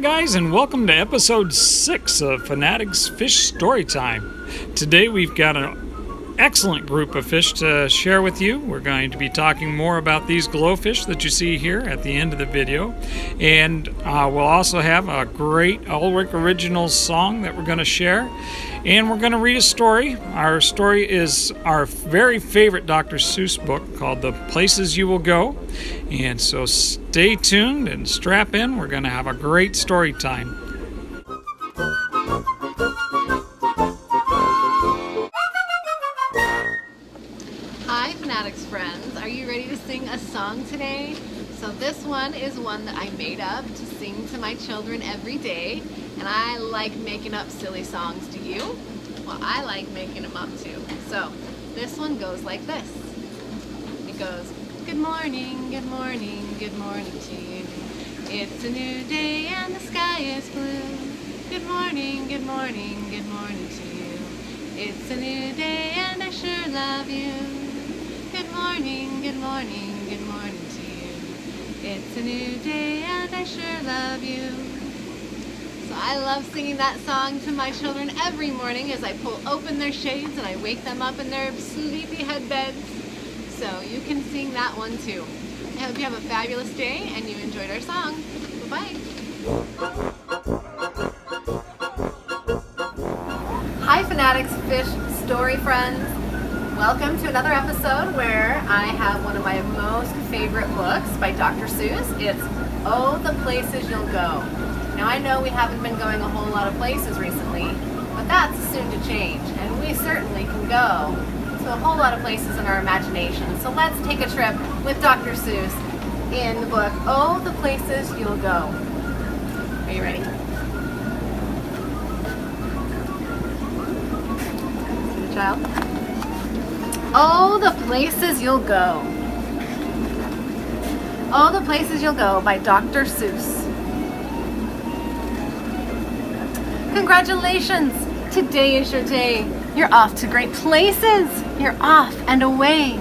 guys, and welcome to episode 6 of Finatics Fish Storytime. Today we've got an excellent group of fish to share with you. We're going to be talking more about these Glo-fish that you see here at the end of the video. And we'll also have a great Ulrich original song that we're going to share. And we're going to read a story. Our story is our very favorite Dr. Suess book called The Places You Will Go. And so stay tuned and strap in. We're going to have a great story time. Hi Finatics friends, are you ready to sing a song today? So this one is one that I made up to sing to my children every day. And I like making up silly songs. Do you? Well, I like making them up too. So this one goes like this. It goes, good morning, good morning, good morning to you. It's a new day and the sky is blue. Good morning, good morning, good morning to you. It's a new day and I sure love you. Good morning, good morning, good morning to you. It's a new day and I sure love you. So I love singing that song to my children every morning as I pull open their shades and I wake them up in their sleepy head beds. So you can sing that one too. I hope you have a fabulous day and you enjoyed our song. Bye-bye. Hi Finatics Fish Story friends. Welcome to another episode where I have one of my most favorite books by Dr. Suess. It's Oh, the Places You'll Go. Now I know we haven't been going a whole lot of places recently, but that's soon to change, and we certainly can go to a whole lot of places in our imagination. So let's take a trip with Dr. Suess in the book, Oh, the Places You'll Go. Are you ready? Good child. Oh, the Places You'll Go. Oh, the Places You'll Go by Dr. Suess. Congratulations! Today is your day. You're off to great places. You're off and away.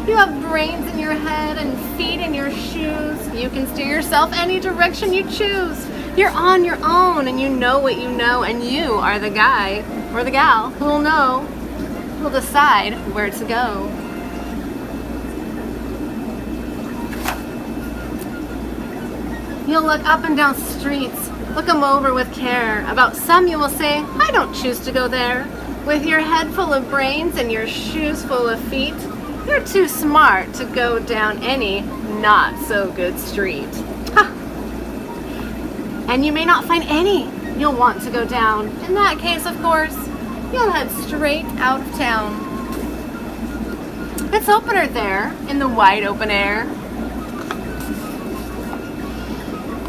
You have brains in your head and feet in your shoes. You can steer yourself any direction you choose. You're on your own and you know what you know, and you are the guy or the gal who'll know, who'll decide where to go. You'll look up and down streets. Look them over with care. About some you will say, I don't choose to go there. With your head full of brains and your shoes full of feet, you're too smart to go down any not so good street. Ha! And you may not find any you'll want to go down. In that case, of course, you'll head straight out of town. It's opener there in the wide open air.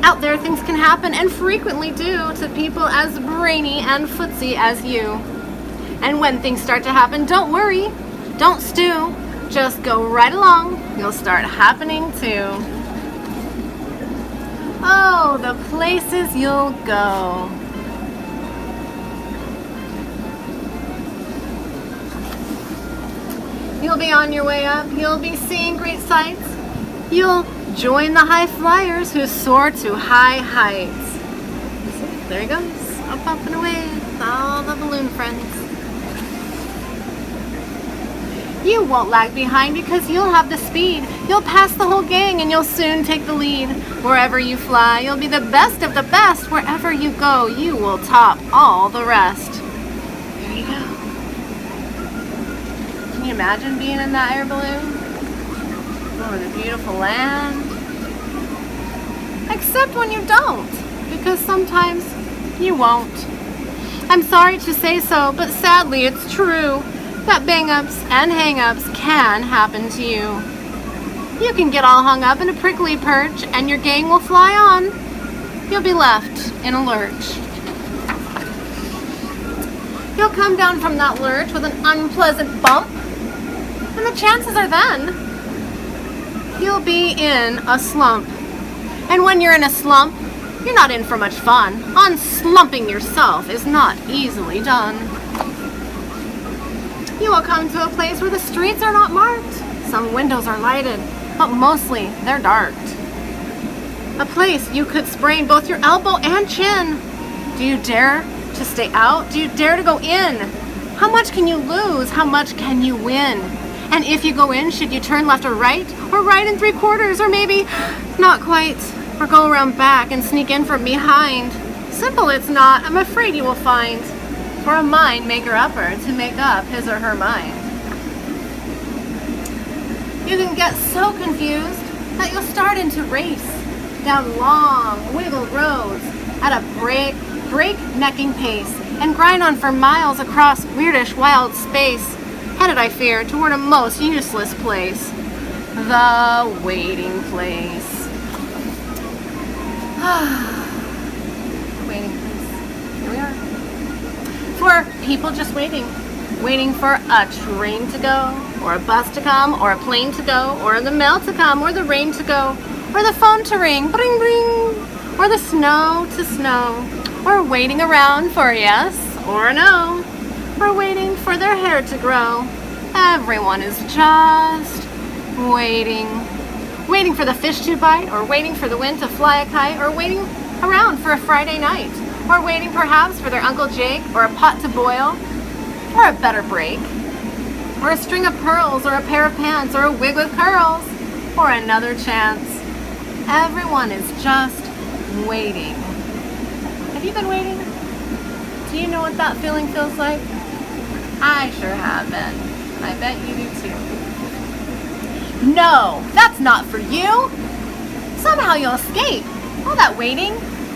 Out there things can happen, and frequently do, to people as brainy and footsy as you. And when things start to happen, don't worry, don't stew, just go right along, you'll start happening too. Oh, the places you'll go. You'll be on your way up, you'll be seeing great sights, you'll join the high flyers who soar to high heights. So there he goes, up and away with all the balloon friends. You won't lag behind because you'll have the speed. You'll pass the whole gang and you'll soon take the lead. Wherever you fly, you'll be the best of the best. Wherever you go, you will top all the rest. There you go. Can you imagine being in that air balloon? Over the beautiful land. Except when you don't, because sometimes you won't. I'm sorry to say so, but sadly it's true that bang-ups and hang-ups can happen to you. You can get all hung up in a prickly perch and your gang will fly on. You'll be left in a lurch. You'll come down from that lurch with an unpleasant bump, and the chances are then you'll be in a slump. And when you're in a slump, you're not in for much fun. Unslumping yourself is not easily done. You will come to a place where the streets are not marked. Some windows are lighted, but mostly they're dark. A place you could sprain both your elbow and chin. Do you dare to stay out? Do you dare to go in? How much can you lose? How much can you win? And if you go in, should you turn left or right in 3/4, or maybe not quite, or go around back and sneak in from behind? Simple it's not, I'm afraid you will find, for a mind maker-upper to make up his or her mind. You can get so confused that you'll start into race down long, wiggled roads at a break-necking pace and grind on for miles across weirdish wild space, headed, I fear, toward a most useless place, the waiting place. Waiting place. Here we are. For people just waiting for a train to go, or a bus to come, or a plane to go, or the mail to come, or the rain to go, or the phone to ring, bring bring, or the snow to snow, or waiting around for a yes or a no, or waiting for their hair to grow. Everyone is just waiting. Waiting for the fish to bite, or waiting for the wind to fly a kite, or waiting around for a Friday night, or waiting perhaps for their Uncle Jake, or a pot to boil, or a better break, or a string of pearls, or a pair of pants, or a wig with curls, or another chance. Everyone is just waiting. Have you been waiting? Do you know what that feeling feels like? I sure have been. I bet you do too. No, that's not for you. Somehow you'll escape all that waiting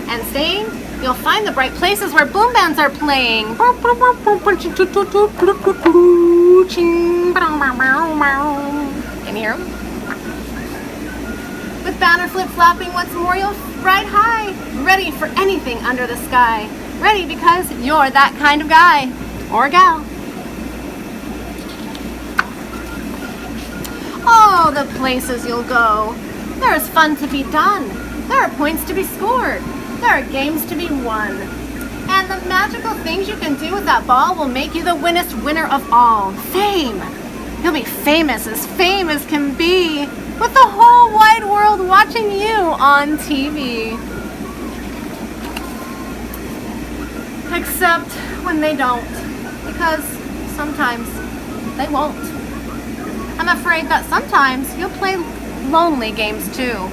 and staying. You'll find the bright places where boom bands are playing. Can you hear them? With banner flip flapping once more, you'll ride high, ready for anything under the sky. Ready because you're that kind of guy or gal. Oh, the places you'll go. There is fun to be done. There are points to be scored. There are games to be won. And the magical things you can do with that ball will make you the winnest winner of all. Fame. You'll be famous as fame as can be, with the whole wide world watching you on TV. Except when they don't, because sometimes they won't. I'm afraid that sometimes you'll play lonely games too.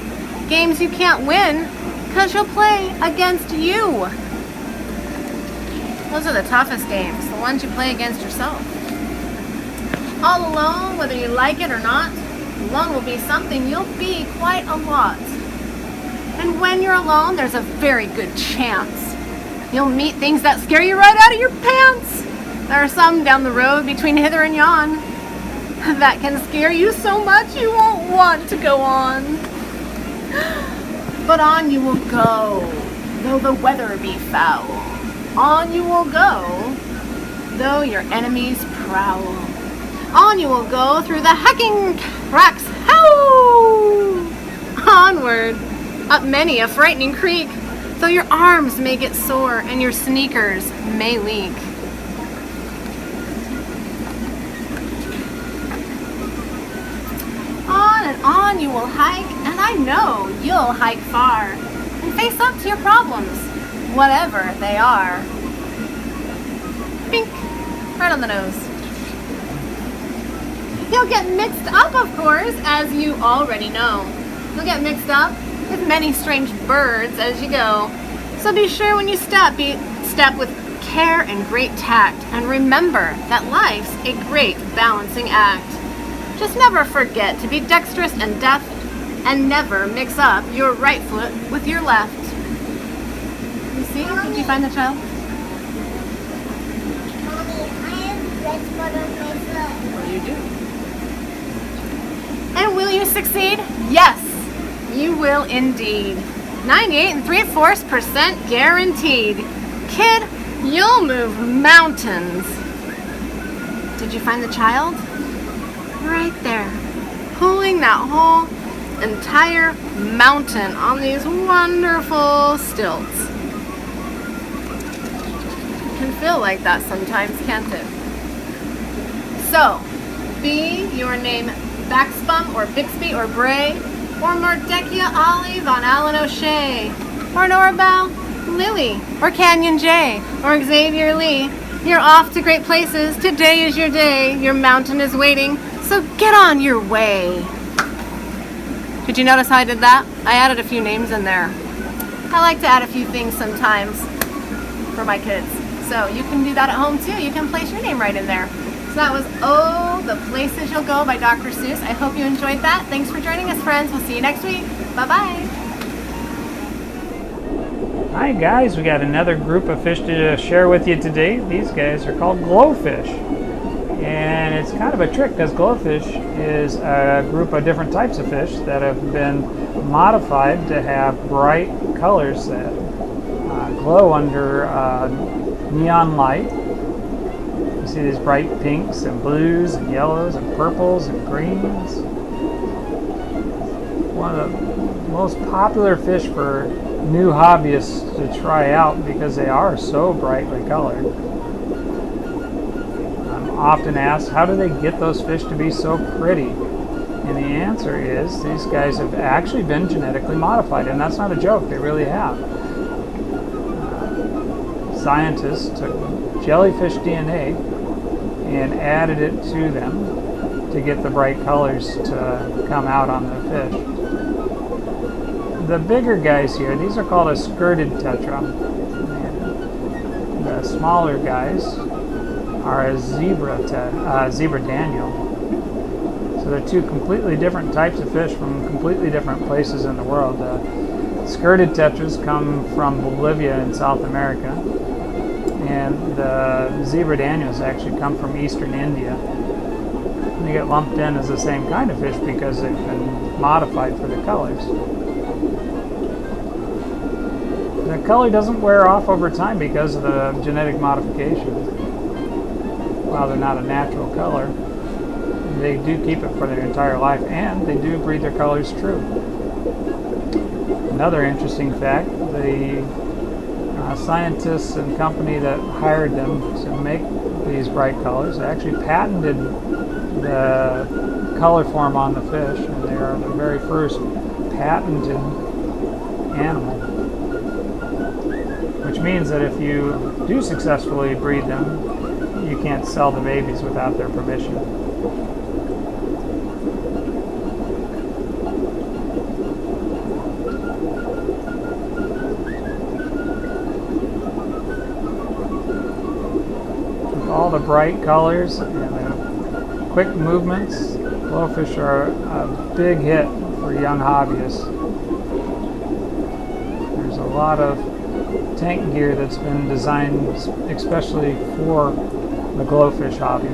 Games you can't win because you'll play against you. Those are the toughest games, the ones you play against yourself. All alone, whether you like it or not, alone will be something you'll be quite a lot. And when you're alone, there's a very good chance you'll meet things that scare you right out of your pants. There are some down the road between hither and yon that can scare you so much you won't want to go on. But on you will go, though the weather be foul. On you will go, though your enemies prowl. On you will go through the hacking cracks. Howl! Onward, up many a frightening creek, though your arms may get sore and your sneakers may leak. On and on you will hike, and I know you'll hike far, and face up to your problems, whatever they are. Pink, right on the nose. You'll get mixed up, of course, as you already know. You'll get mixed up with many strange birds as you go. So be sure when you step with care and great tact, and remember that life's a great balancing act. Just never forget to be dexterous and deft, and never mix up your right foot with your left. You see? Did you find the child? Mommy, I have red spot on my foot. What do you do? And will you succeed? Yes, you will indeed. 98 3/4% guaranteed. Kid, you'll move mountains. Did you find the child? Right there, pulling that whole entire mountain on these wonderful stilts. It can feel like that sometimes, can't it? So, be your name Baxbum or Bixby or Bray, or Mordeckia Olive on Alan O'Shea, or Norabelle Lily, or Canyon J, or Xavier Lee. You're off to great places. Today is your day. Your mountain is waiting, so get on your way. Did you notice how I did that? I added a few names in there. I like to add a few things sometimes for my kids. So you can do that at home too. You can place your name right in there. So that was Oh, the Places You'll Go by Dr. Suess. I hope you enjoyed that. Thanks for joining us, friends. We'll see you next week. Bye-bye. Hi guys, we got another group of fish to share with you today. These guys are called Glo-fish. And it's kind of a trick because Glo-fish is a group of different types of fish that have been modified to have bright colors that glow under neon light. You see these bright pinks and blues and yellows and purples and greens. One of the most popular fish for new hobbyists to try out because they are so brightly colored. I'm often asked, how do they get those fish to be so pretty? And the answer is these guys have actually been genetically modified, and that's not a joke, they really have. Scientists took jellyfish DNA and added it to them to get the bright colors to come out on the fish. The bigger guys here, these are called a skirted tetra. And the smaller guys are a zebra Daniel. So they're two completely different types of fish from completely different places in the world. Skirted tetras come from Bolivia in South America, and the zebra Daniels actually come from eastern India. And they get lumped in as the same kind of fish because they've been modified for the colors. The color doesn't wear off over time because of the genetic modification. While they're not a natural color, they do keep it for their entire life, and they do breed their colors true. Another interesting fact, the scientists and company that hired them to make these bright colors actually patented the color form on the fish, and they are the very first patented animal. Which means that if you do successfully breed them, you can't sell the babies without their permission. With all the bright colors and the quick movements, Glo-fish are a big hit for young hobbyists. There's a lot of tank gear that's been designed especially for the Glo-fish hobby.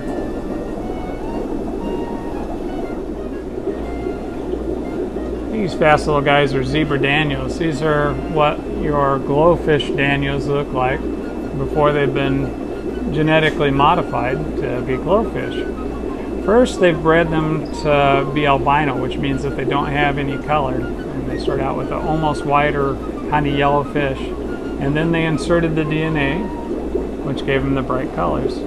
These fast little guys are zebra Daniels. These are what your Glo-fish Daniels look like before they've been genetically modified to be Glo-fish. First, they've bred them to be albino, which means that they don't have any color. And they start out with an almost white or kind of yellow fish. And then they inserted the DNA, which gave them the bright colors.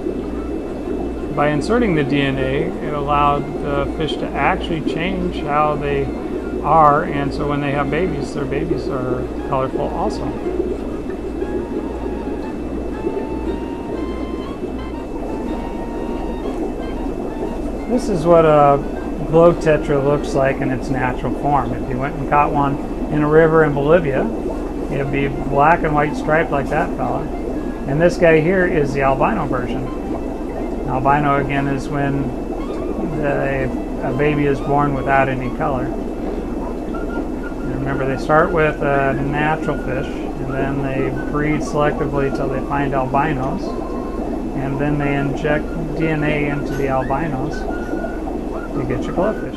By inserting the DNA, it allowed the fish to actually change how they are, and so when they have babies, their babies are colorful also. This is what a glow tetra looks like in its natural form. If you went and caught one in a river in Bolivia, it'd be black and white striped like that fella. And this guy here is the albino version. Albino again is when a baby is born without any color. And remember, they start with a natural fish, and then they breed selectively until they find albinos, and then they inject DNA into the albinos to get your Glo-fish.